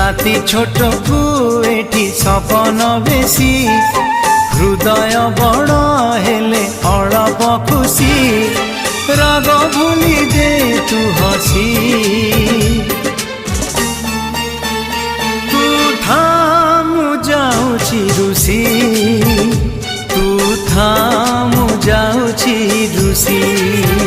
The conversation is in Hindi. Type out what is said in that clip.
राति छोट को एठी सपन बेसी हृदय बड़ हेले अड़प खुशी राग भूली दे तू हसी तू थामु जाऊची रुसी तू थामु जाऊची रुसी।